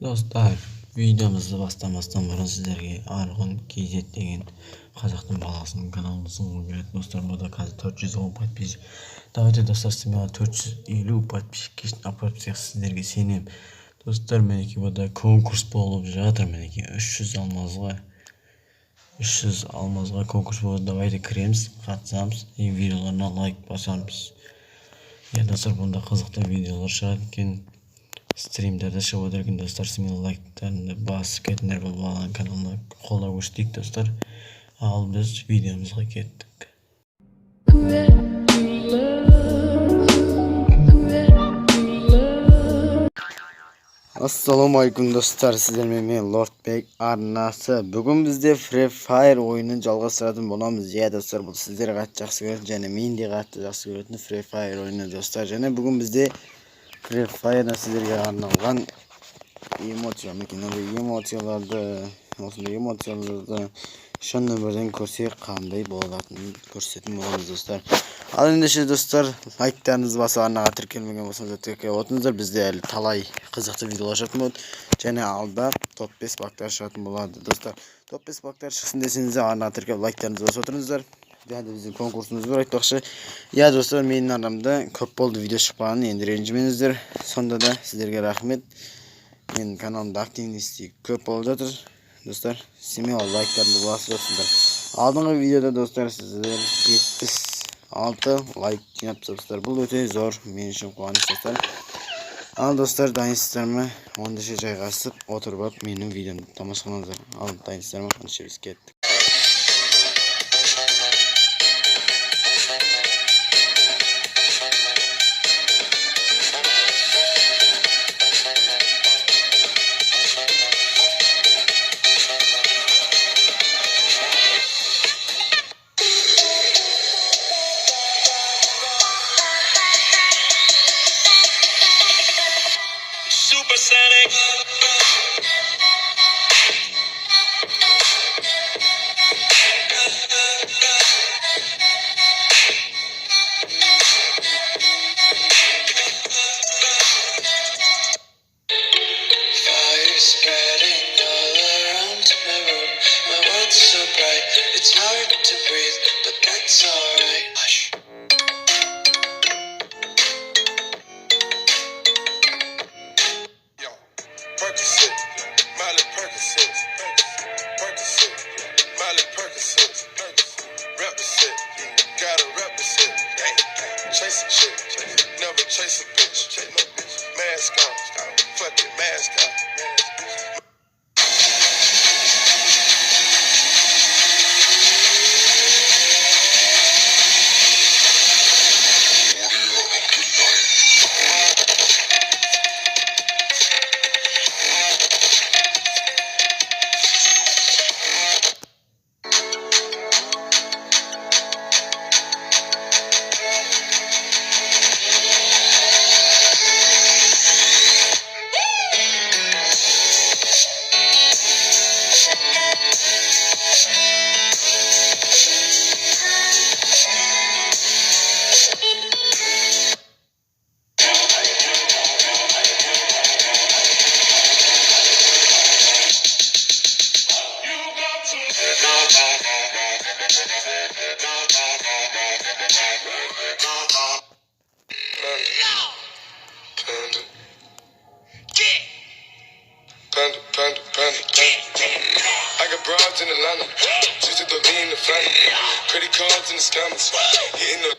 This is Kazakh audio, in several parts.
Dostlar, videomuzu бастамастан бұрын сіздерге Арғын KZ деген қазақтың баласының каналын ұсынғым келеді. Достар, бұда қазір 410 подписчик. Давайте, достар, сізге 450 подписчик апарып сіздерге сенем. Достар, мінекей бұда конкурс болып жатыр. Мінекей 300 алмазға конкурс болады. Давайте кіреміз, қатысамыз, видеоларына лайк басамыз. Достар, бұнда қызықты видеолар шығады екен. Стримдерде шығып отыр екен. Достар, сіздің лайктарыңды басып кетіңдер, бұл баланың каналына қолдау көрсетейік. Достар, ал біз видеомызға кеттік. Ассалаумалейкум достар, сіздермен мен Лордбек арнасы. Бүгін бізде Free Fire ойынын жалғастыратын боламыз. Достар, бұл сіздер қатты жақсы көретін, және мен де қатты жақсы көретін Free Fire ойыны достар. Және бүгін бізде Free Fire'да сіздерге арналған эмоцияларды шын өмірден көрсек қандай болатынын көрсететін боламыз достар. Ал ендеше достар, лайктарыңызды басып арнаға тіркелмеген болсаңыздар тіркеліп отырыңыздар. Бізде әлі талай қызықты видеолар шығатын болады. Және алда топ 5 бактар шығатын болады достар. Топ 5 бактар шықсын десеңіздер арнаға тіркеліп лайктарыңызды басып отырыңыздар. Енді біздің конкурсымыз бар, айтпақшы. Достар, менің арамда көп болды видео шықпағаны, енді ренжімеңіздер. Сонда да сіздерге рахмет. Менің каналымда активности көп болып жатыр. Достар, смело лайктарды басып отырсыздар. Алдыңғы видеода достар, сіздер 76 лайк жинап тастапсыздар. Бұл өте зор, мен үшін қуаныш достар. Ал достар, дайынсыздар ма? Ондайша жайғасып отырып менің видеомды тамашалаңыздар. Ал дайынсыздар ма? Ондайша біз кеттік. Supersonic. Fire spreading all around my room. My world's so bright, it's hard to breathe, but that's alright. Hush. Percocet, Miley Percocet, Percocet, Miley Percocet, rep the set, gotta rep the set, chase a chick, never chase a bitch, mask on, fuck it, mask on. I got broads in Atlanta, just to the lean in the family, credit cards in the scammers, hitting the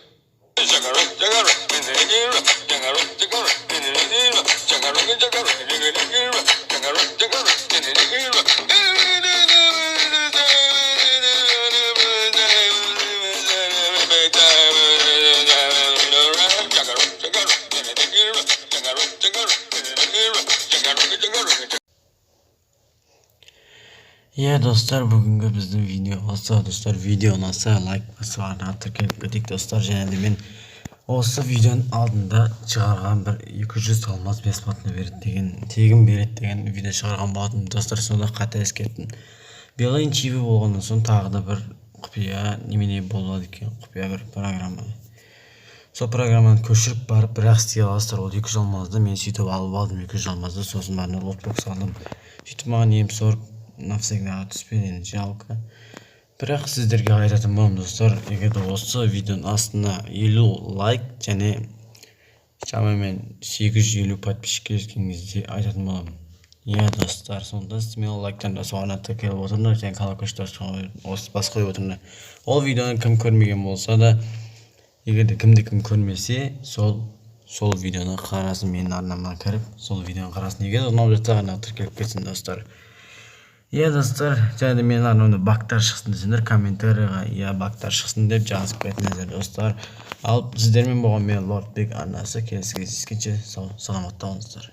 Достар, бүгінгі біздің видео осы. Достар, видео ұнаса лайк басып арнаға тіркеліп кетейік достар. Және де мен осы видеоның алдында шығарған бір 200 алмаз бесплатно береді деген, тегін береді деген видео шығарған болатын достар. Сонда қате ескерттім. Билайн чиби болғаннан соң тағы да бір құпия немене болады екен, құпия бір программа. сол программаны көшіріп барып бірақ істей аласыздар. Ол 200 алмазды. Мен сөйтіп алып алдым 200 алмазды. Сосын барып лотбокс алдым. Сөйтіп маған М40 навсегда түспеді, енді жалко. Бірақ сіздерге айтатын болам достар, егер осы видеоның астына 50 лайк және шамамен 850 подписчик келген кезде айтатын болам. Иә достар, сонда сіз мен лайктан да соғанатты келіп отырмын, және колокольчикті басып қойып отырмын. Ол видеоны кім көрмеген болса да, егер де кім көрмесе, сол видеоны қарасын, менің арнама кіріп, сол видеоны қарасын. Егер ұнап жатса ғана тіркеліп кетсін достар. Иә достар, және менің арнамда бактар шықсын десеңдер, комментарийға иә бактар шықсын деп жазып кетіңіздер достар. Ал сіздермен болған мен Лордбек арнасы, келесі кездескенше саламатта болыңыздар.